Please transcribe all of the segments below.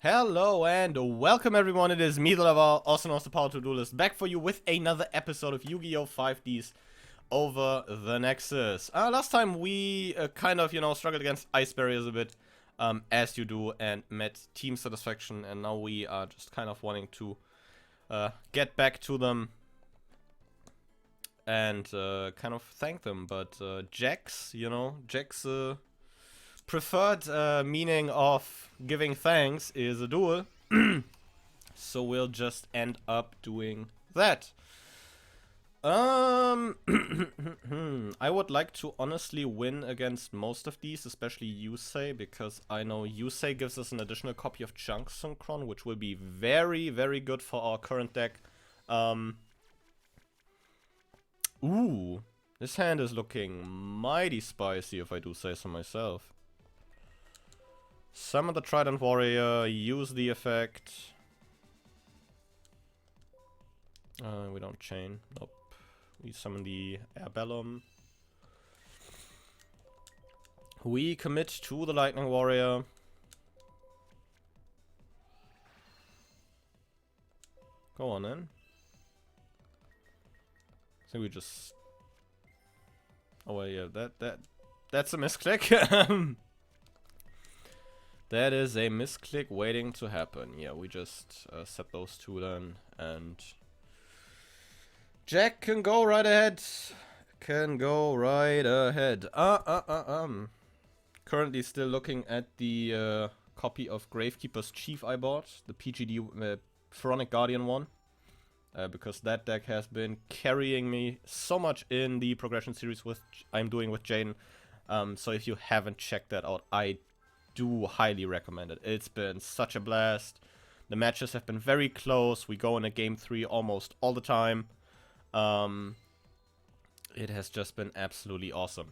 Hello and welcome everyone, it is me, the lover, also known as the Power to Duelist, back for you with another episode of Yu-Gi-Oh! 5D's Over the Nexus. Last time we kind of, struggled against ice barriers a bit, as you do, and met Team Satisfaction, and now we are just kind of wanting to get back to them and kind of thank them, but Jack's preferred meaning of giving thanks is a duel, so we'll just end up doing that. I would like to honestly win against most of these, especially Yusei, because I know Yusei gives us an additional copy of Chunk Synchron, which will be very, very good for our current deck. Ooh, this hand is looking mighty spicy, if I do say so myself. Summon the Trident Warrior, use the effect. We don't chain, nope. We summon the Airbellum. We commit to the Lightning Warrior. Go on then. I think we just... Oh well, yeah, that's a misclick. That is a misclick waiting to happen. Yeah, we just set those two then, and Jack can go right ahead. Currently still looking at the copy of Gravekeeper's Chief I bought, the PGD Pharaonic Guardian one, because that deck has been carrying me so much in the progression series I'm doing with Jaden. So if you haven't checked that out, I do highly recommend it. It's been such a blast. The matches have been very close. We go in a game 3 almost all the time. It has just been absolutely awesome.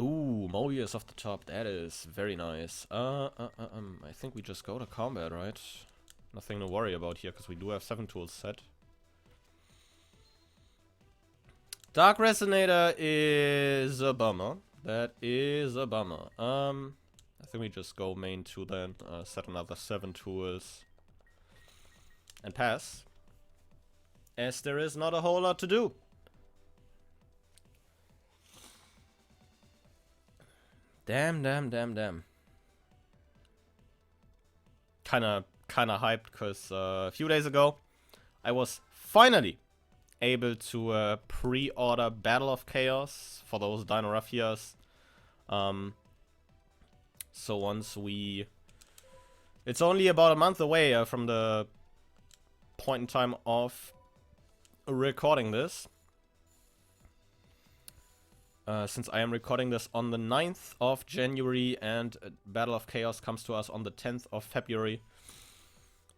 Ooh, Mobius off the top. That is very nice. I think we just go to combat, right? Nothing to worry about here, because we do have 7 tools set. Dark Resonator is a bummer. That is a bummer. I think we just go main 2 then, set another 7 tools, and pass. As there is not a whole lot to do. Damn. Kinda hyped, because a few days ago, I was finally able to pre-order Battle of Chaos for those Dino Raffias. So once it's only about a month away from the point in time of recording this. Since I am recording this on the 9th of January and Battle of Chaos comes to us on the 10th of February.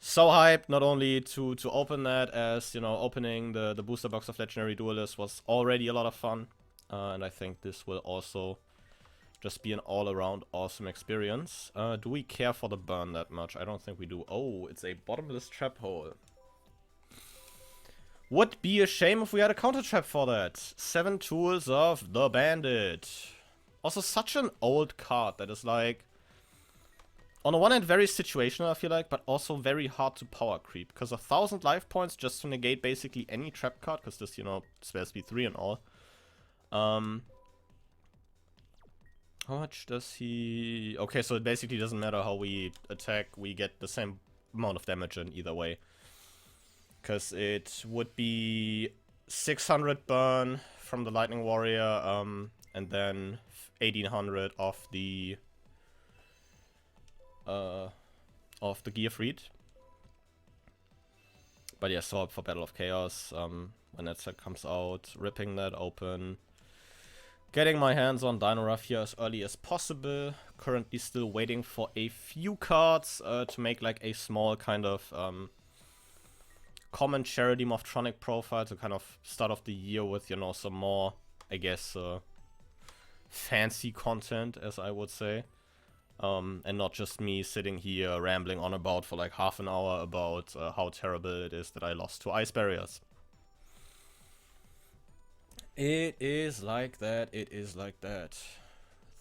So hyped, not only to open that, as opening the booster box of Legendary Duelist was already a lot of fun, and I think this will also just be an all-around awesome experience. Do we care for the burn that much? I don't think we do. Oh, it's a bottomless trap hole. Would be a shame if we had a counter trap for that. 7 tools of the Bandit. Also such an old card that is like, on the one hand, very situational, I feel like, but also very hard to power creep. Because 1,000 life points just to negate basically any trap card, because this, spell speed 3 and all. How much does he... Okay, so it basically doesn't matter how we attack, we get the same amount of damage in either way. Because it would be 600 burn from the Lightning Warrior, and then 1800 of the Gearfried. But yeah, so for Battle of Chaos, when that set comes out, ripping that open, getting my hands on Dino Raffia as early as possible. Currently still waiting for a few cards to make like a small kind of common Charity Mothtronic profile to kind of start off the year with, some more, I guess, fancy content, as I would say. And not just me sitting here rambling on about for like half an hour about how terrible it is that I lost to ice barriers. It is like that,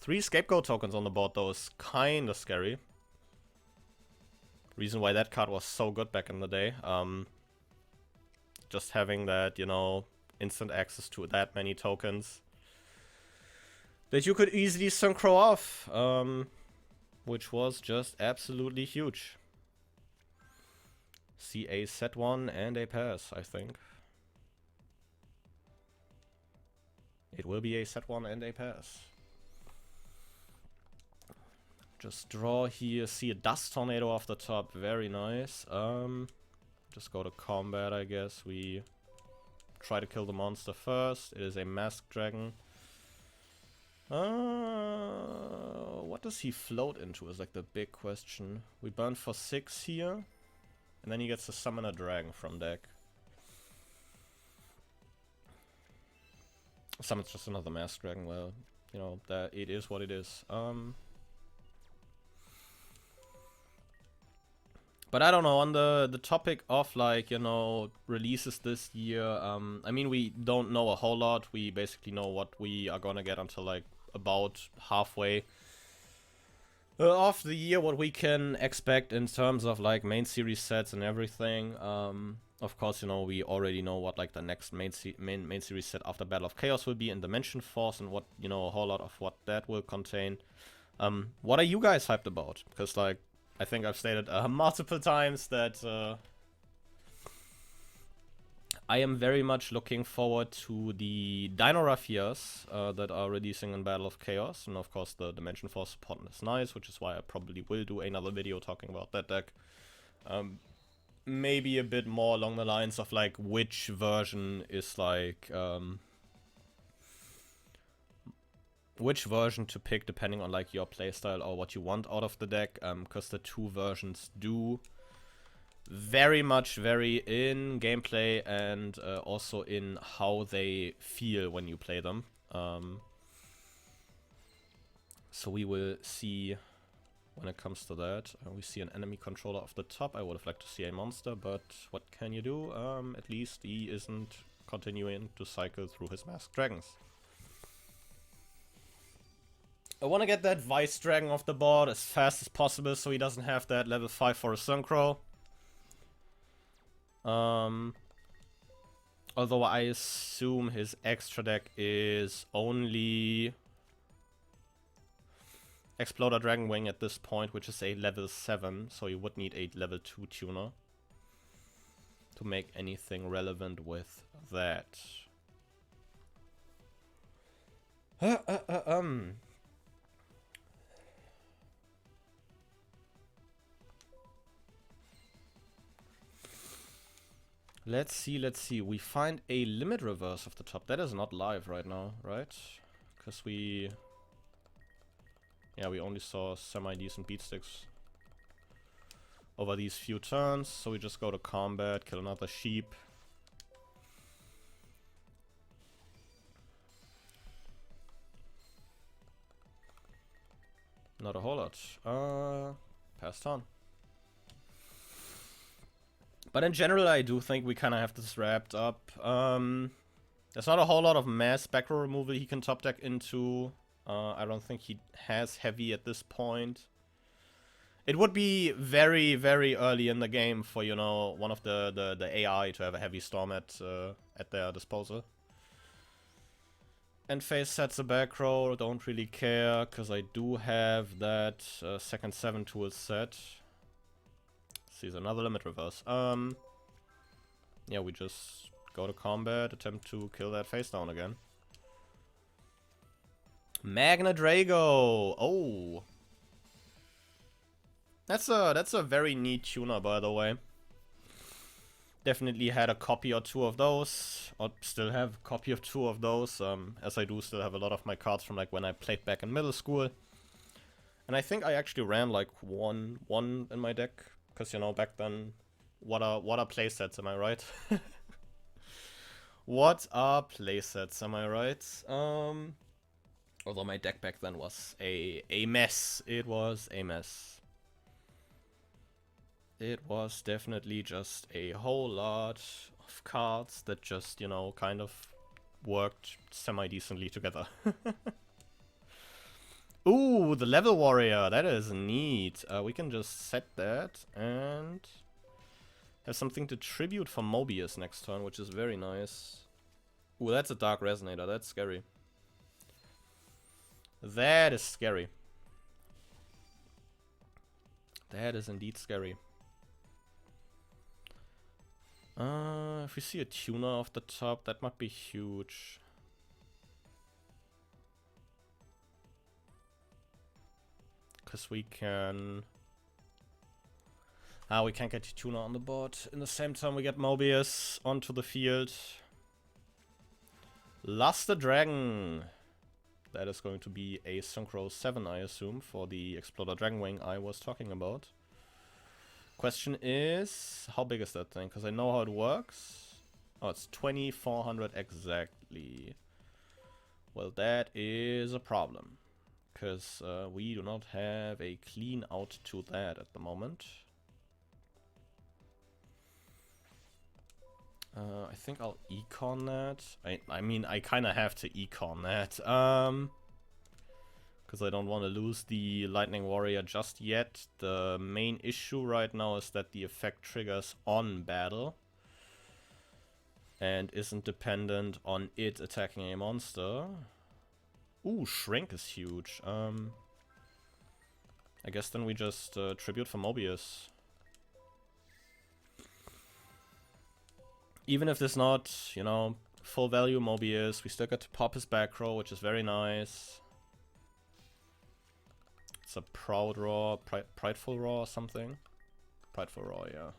3 scapegoat tokens on the board though is kinda scary. Reason why that card was so good back in the day. Just having that, you know, instant access to that many tokens that you could easily synchro off, which was just absolutely huge. See a set one and a pass, I think. It will be a set one and a pass. Just draw here, see a dust tornado off the top, very nice. Just go to combat, I guess. We try to kill the monster first. It is a masked dragon. What does he float into is like the big question. We burn for 6 here, and then he gets to summon a dragon from deck. Summons just another masked dragon. Well, you know, that it is what it is. But I don't know, on the topic of, like, you know, releases this year, I mean, we don't know a whole lot. We basically know what we are gonna get until, like, about halfway of the year, what we can expect in terms of, like, main series sets and everything. Of course, you know, we already know what, like, the next main series set after Battle of Chaos will be in Dimension Force, and what, you know, a whole lot of what that will contain. What are you guys hyped about? Because, like, I think I've stated multiple times that I am very much looking forward to the Dino Raffias that are releasing in Battle of Chaos. And of course the Dimension Force support is nice, which is why I probably will do another video talking about that deck. Maybe a bit more along the lines of, like, which version is, like, which version to pick depending on, like, your playstyle or what you want out of the deck, because the two versions do very much vary in gameplay and also in how they feel when you play them. So we will see when it comes to that. We see an enemy controller off the top. I would have liked to see a monster, but what can you do? At least he isn't continuing to cycle through his masked dragons. I want to get that Vice Dragon off the board as fast as possible so he doesn't have that level 5 for a Synchro. Although I assume his extra deck is only Exploder Dragon Wing at this point, which is a level 7, so you would need a level 2 tuner to make anything relevant with that. Let's see. We find a limit reverse off the top. That is not live right now, right? Because we only saw semi-decent beatsticks over these few turns. So we just go to combat, kill another sheep. Not a whole lot. Pass turn. But in general, I do think we kind of have this wrapped up. There's not a whole lot of mass back row removal he can top deck into. I don't think he has heavy at this point. It would be very, very early in the game for, you know, one of the AI to have a heavy storm at their disposal. End phase sets a back row, don't really care, because I do have that second 7 tool set. Sees another limit reverse. Yeah, we just go to combat, attempt to kill that face down again. Magna Drago! Oh! That's a very neat tuner, by the way. Definitely had a copy or two of those, or still have a copy of 2 of those, as I do still have a lot of my cards from, like, when I played back in middle school. And I think I actually ran, like, one in my deck. Because, you know, back then, what are playsets, am I right? What are playsets, am I right? Although my deck back then was a mess. It was a mess. It was definitely just a whole lot of cards that just, you know, kind of worked semi-decently together. Ooh, the level warrior. That is neat. We can just set that and have something to tribute for Mobius next turn, which is very nice. Ooh, that's a Dark Resonator. That's scary. That is scary. That is indeed scary. If we see a tuner off the top, that might be huge. Because we can... we can't get tuner on the board. In the same time, we get Mobius onto the field. Luster Dragon. That is going to be a Synchro 7, I assume, for the Exploder Dragonwing I was talking about. Question is, how big is that thing? Because I know how it works. Oh, it's 2400 exactly. Well, that is a problem. Because we do not have a clean out to that at the moment. I think I'll econ that. I mean, I kind of have to econ that. Because I don't want to lose the Lightning Warrior just yet. The main issue right now is that the effect triggers on battle. And isn't dependent on it attacking a monster. Ooh, Shrink is huge. I guess then we just tribute for Mobius. Even if there's not, you know, full value Mobius, we still get to pop his back row, which is very nice. It's a Proud Raw, Prideful Raw or something. Prideful Raw, yeah.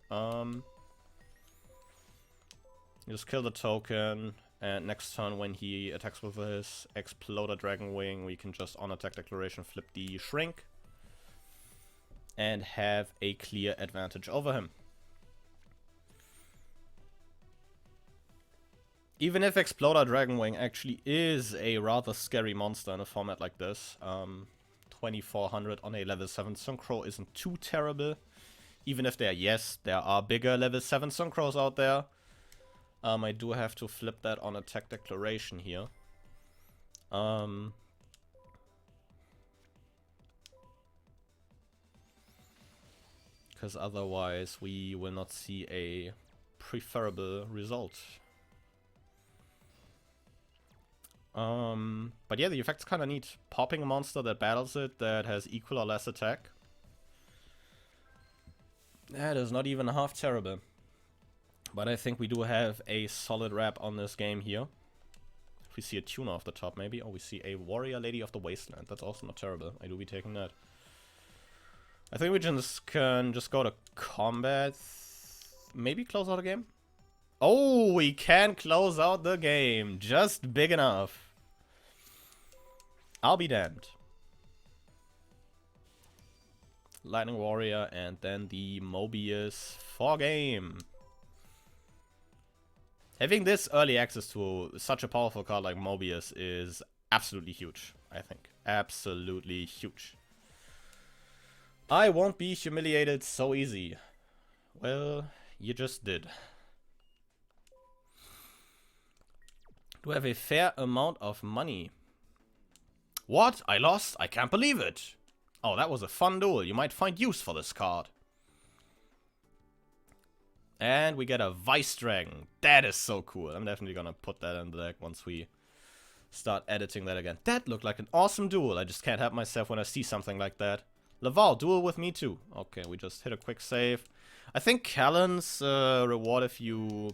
You just kill the token, and next turn when he attacks with his Exploder Dragonwing, we can just on attack declaration flip the Shrink and have a clear advantage over him. Even if Exploder Dragonwing actually is a rather scary monster in a format like this, 2400 on a level 7 Synchro isn't too terrible. Even if there are bigger level 7 Synchros out there. I do have to flip that on attack declaration here. Because otherwise we will not see a preferable result. But yeah, the effect's kind of neat. Popping a monster that battles it that has equal or less attack. That is not even half terrible. But I think we do have a solid wrap on this game here. If we see a tuner off the top, maybe. Oh, we see a Warrior Lady of the Wasteland. That's also not terrible. I do be taking that. I think we just can just go to combat. Maybe close out the game? Oh, we can close out the game. Just big enough. I'll be damned. Lightning Warrior and then the Mobius for game. Having this early access to such a powerful card like Mobius is absolutely huge, I think. Absolutely huge. I won't be humiliated so easy. Well, you just did. Do I have a fair amount of money? What? I lost? I can't believe it. Oh, that was a fun duel. You might find use for this card. And we get a Vice Dragon. That is so cool. I'm definitely gonna put that in the deck once we start editing that again. That looked like an awesome duel. I just can't help myself when I see something like that. Laval, duel with me too. Okay, we just hit a quick save. I think Kalin's reward if you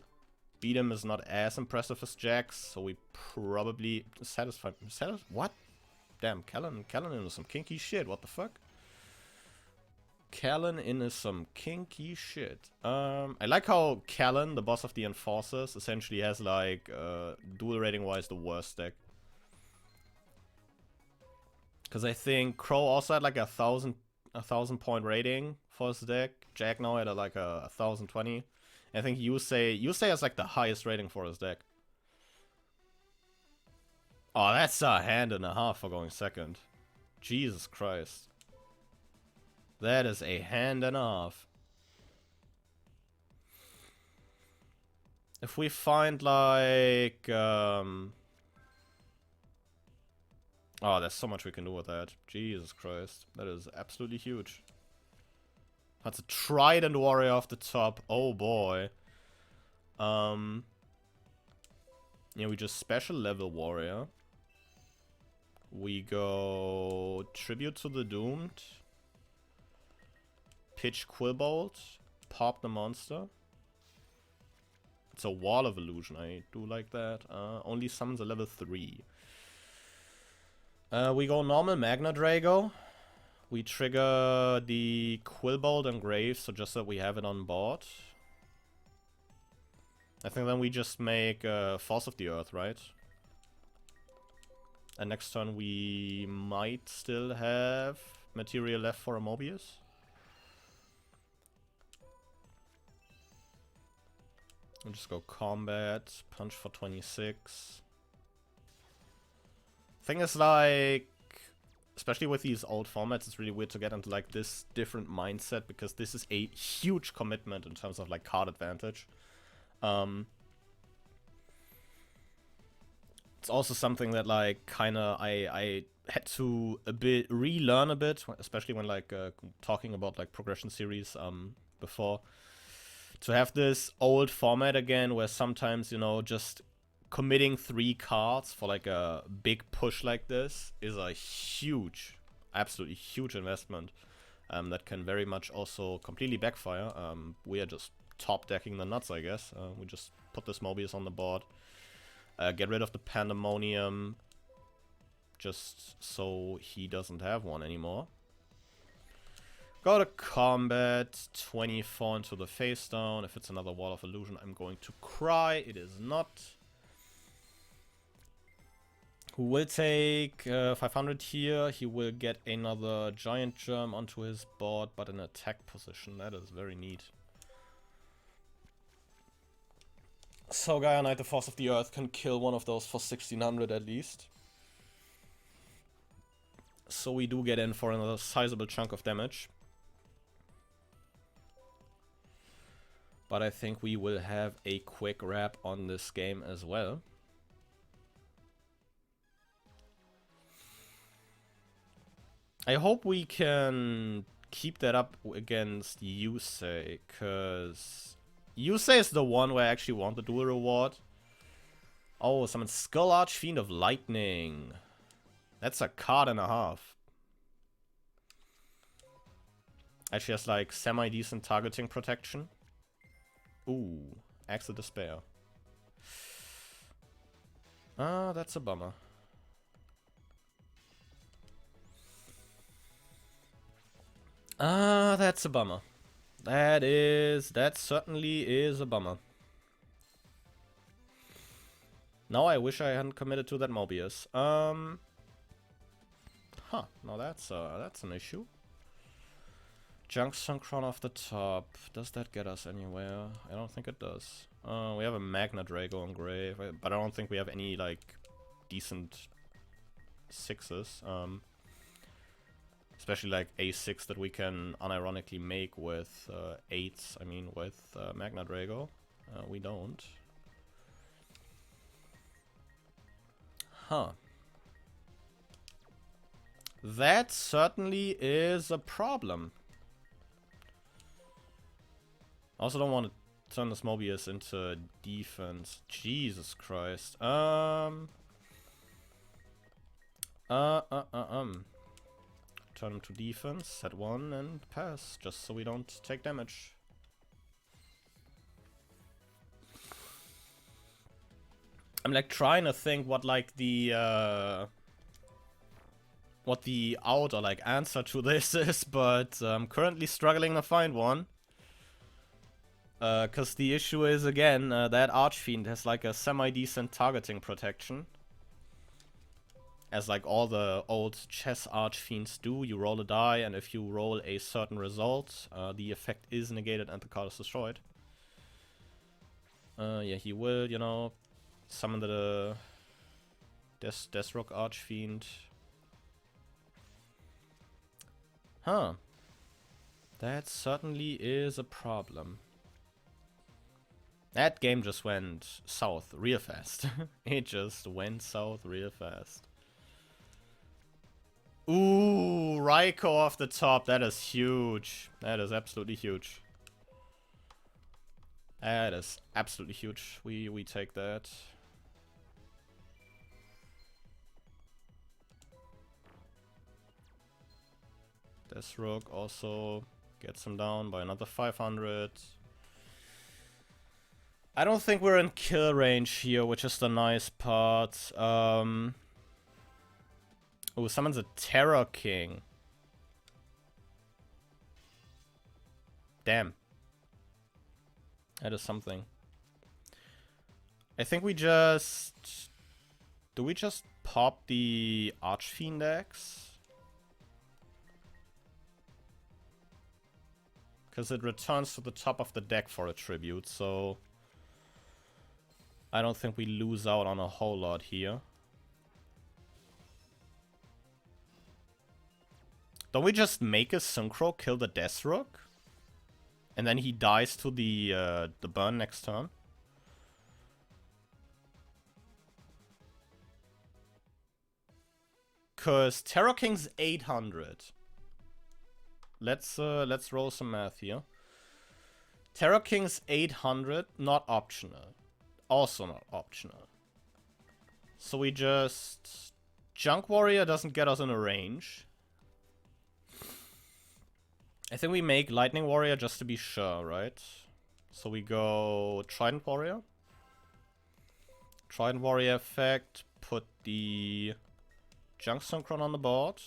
beat him is not as impressive as Jack's, so we probably satisfy. What? Damn, Kalin into some kinky shit. What the fuck? Kalin into some kinky shit. I like how Kalin, the boss of the Enforcers, essentially has like dual rating wise the worst deck. Because I think Crow also had like a thousand point rating for his deck. Jack now had like a 1020. I think Yusei has like the highest rating for his deck. Oh, that's a hand and a half for going second. Jesus Christ. That is a hand and a half. If we find like... Oh, Oh, there's so much we can do with that. Jesus Christ. That is absolutely huge. That's a Trident Warrior off the top. Oh boy. Yeah, we just special level Warrior. We go Tribute to the Doomed. Pitch Quillbolt. Pop the monster. It's a Wall of Illusion. I do like that. Only summons a level 3. We go normal Magna Drago. We trigger the Quillbolt and Grave, so just that we have it on board. I think then we just make Force of the Earth, right? And next turn we might still have material left for a Mobius. We'll just go Combat, Punch for 26. Thing is, like, especially with these old formats, it's really weird to get into like this different mindset, because this is a huge commitment in terms of like card advantage. It's also something that like kinda I had to relearn a bit, especially when like talking about like progression series before, to have this old format again where sometimes, you know, just committing 3 cards for like a big push like this is a huge, absolutely huge investment that can very much also completely backfire. We are just top decking the nuts, I guess. We just put this Mobius on the board, get rid of the Pandemonium just so he doesn't have one anymore. Go to combat, 24 into the face down. If it's another Wall of Illusion, I'm going to cry. It is not. Who will take 500 here. He will get another Giant Germ onto his board, but in attack position. That is very neat. So Gaia Knight, the Force of the Earth, can kill one of those for 1600 at least. So we do get in for another sizable chunk of damage. But I think we will have a quick wrap on this game as well. I hope we can keep that up against Yusei, because Yusei is the one where I actually want the dual reward. Oh, summon Skull Archfiend of Lightning. That's a card and a half. Actually has like semi-decent targeting protection. Ooh, Axe of Despair. Ah, that's a bummer. Ah, that's a bummer. That certainly is a bummer. Now I wish I hadn't committed to that Mobius. Huh, now that's an issue. Junk Synchron off the top. Does that get us anywhere? I don't think it does. We have a Magna Drago on Grave, but I don't think we have any, like, decent 6s. Especially, like, A6 that we can unironically make with 8s, I mean, with Magna Drago. We don't. Huh. That certainly is a problem. I also don't want to turn this Mobius into defense. Jesus Christ. Turn him to defense, set 1 and pass, just so we don't take damage. I'm like trying to think what like the out or like answer to this is, but I'm currently struggling to find one. Cause the issue is again that Archfiend has like a semi-decent targeting protection. As like all the old chess Archfiends do, you roll a die, and if you roll a certain result, the effect is negated and the card is destroyed. Yeah, he will, you know, summon the Deathstroke Archfiend. Huh. That certainly is a problem. That game just went south real fast. It just went south real fast. Ooh, Raiko off the top. That is huge. That is absolutely huge. That is absolutely huge. We take that. This rook also gets him down by another 500. I don't think we're in kill range here, which is the nice part. Oh, summons a Terror King. Damn. That is something. I think we just... Do we just pop the Archfiend Axe? Because it returns to the top of the deck for a tribute, so... I don't think we lose out on a whole lot here. Don't we just make a Synchro kill the Death Rook? And then he dies to the burn next turn? Cause Terror King's 800. Let's roll some math here. Terror King's 800, not optional. Also not optional. So we just... Junk Warrior doesn't get us in a range. I think we make Lightning Warrior just to be sure, right? So we go Trident Warrior. Trident Warrior effect. Put the Junk Synchron on the board.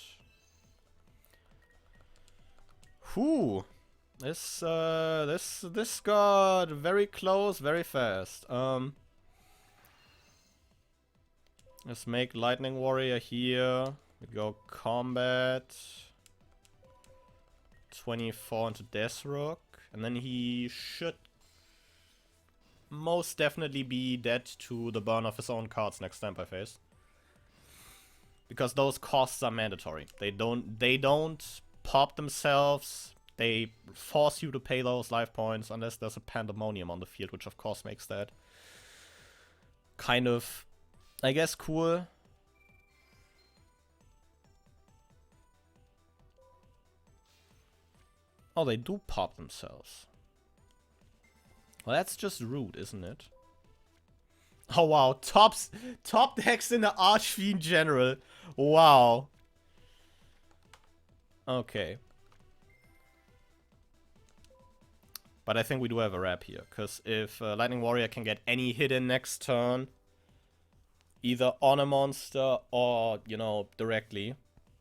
Whew. This got very close, very fast. Let's make Lightning Warrior here. We go combat. 24 into Death Rook. And then he should most definitely be dead to the burn of his own cards next Standby phase. Because those costs are mandatory. They don't pop themselves. They force you to pay those life points unless there's a pandemonium on the field, which of course makes that kind of, I guess, cool. Oh, they do pop themselves. Well, that's just rude, isn't it? Oh wow, top decks in the Archfiend General. Wow. Okay. But I think we do have a wrap here, because if Lightning Warrior can get any hit in next turn, either on a monster or, you know, directly,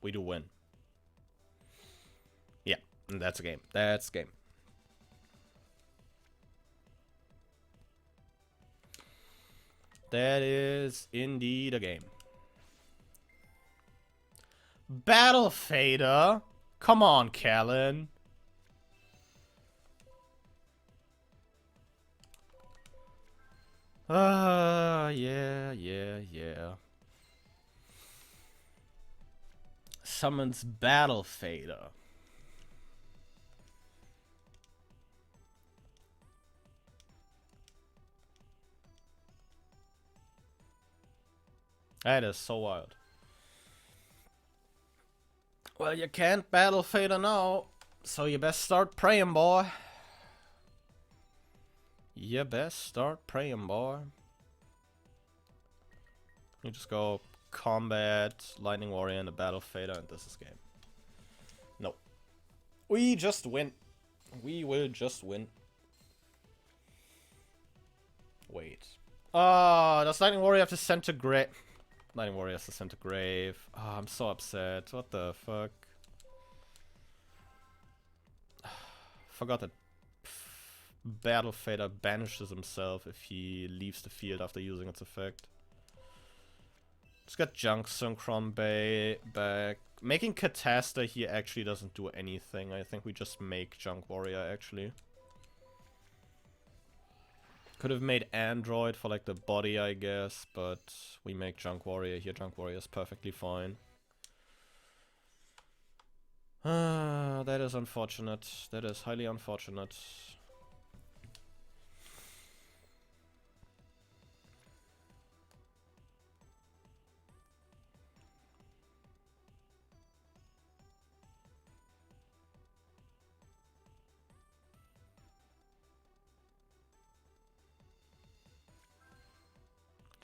we do win. Yeah, and that's a game. That's a game. That is indeed a game. Battle Fader? Come on, Kalin. Yeah. Summons Battle Fader. That is so wild. Well, you can't Battle Fader now, so you best start praying, boy. You best start praying, boy. You just go combat, Lightning Warrior, and a Battle Fader, and this is game. No. We just win. We will just win. Wait. Does Lightning Warrior have to send to grave? Lightning Warrior has to send to grave. Oh, I'm so upset. What the fuck? Forgot that Battle Fader banishes himself if he leaves the field after using its effect. Just got Junk Synchron back. Making Catasta here actually doesn't do anything. I think we just make Junk Warrior actually. Could have made Android for like the body, I guess, but we make Junk Warrior here. Junk Warrior is perfectly fine. That is unfortunate. That is highly unfortunate.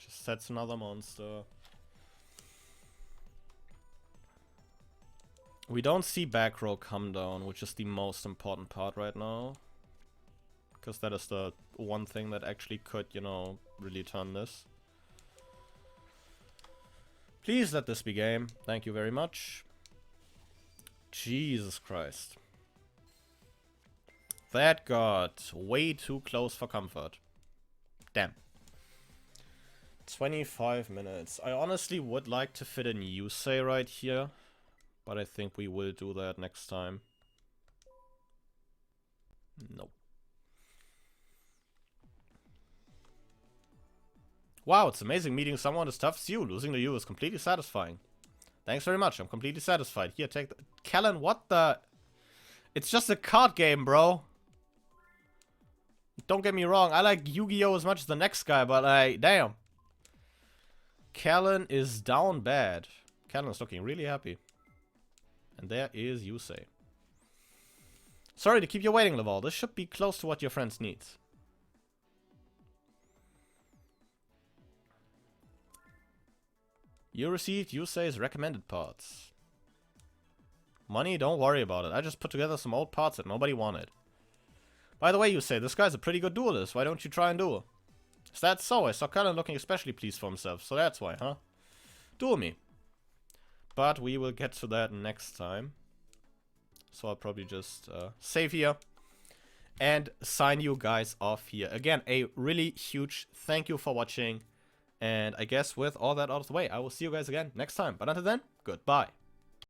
Just sets another monster. We don't see back row come down, which is the most important part right now. Because that is the one thing that actually could, you know, really turn this. Please let this be game. Thank you very much. Jesus Christ. That got way too close for comfort. Damn. 25 minutes. I honestly would like to fit in Yusei right here. But I think we will do that next time. Nope. Wow, it's amazing meeting someone as tough as you. Losing to you is completely satisfying. Thanks very much. I'm completely satisfied. Here, take the... Kalin, what the... It's just a card game, bro. Don't get me wrong. I like Yu-Gi-Oh! As much as the next guy, but like, damn. Kalin is down bad. Kalin is looking really happy. And there is Yusei. Sorry to keep you waiting, Laval. This should be close to what your friends need. You received Yusei's recommended parts. Money, don't worry about it. I just put together some old parts that nobody wanted. By the way, Yusei, this guy's a pretty good duelist. Why don't you try and duel? Is that so? I saw Kalin looking especially pleased for himself, so that's why, huh? Duel me. But we will get to that next time. So I'll probably just save here. And sign you guys off here. Again, a really huge thank you for watching. And I guess with all that out of the way, I will see you guys again next time. But until then, goodbye.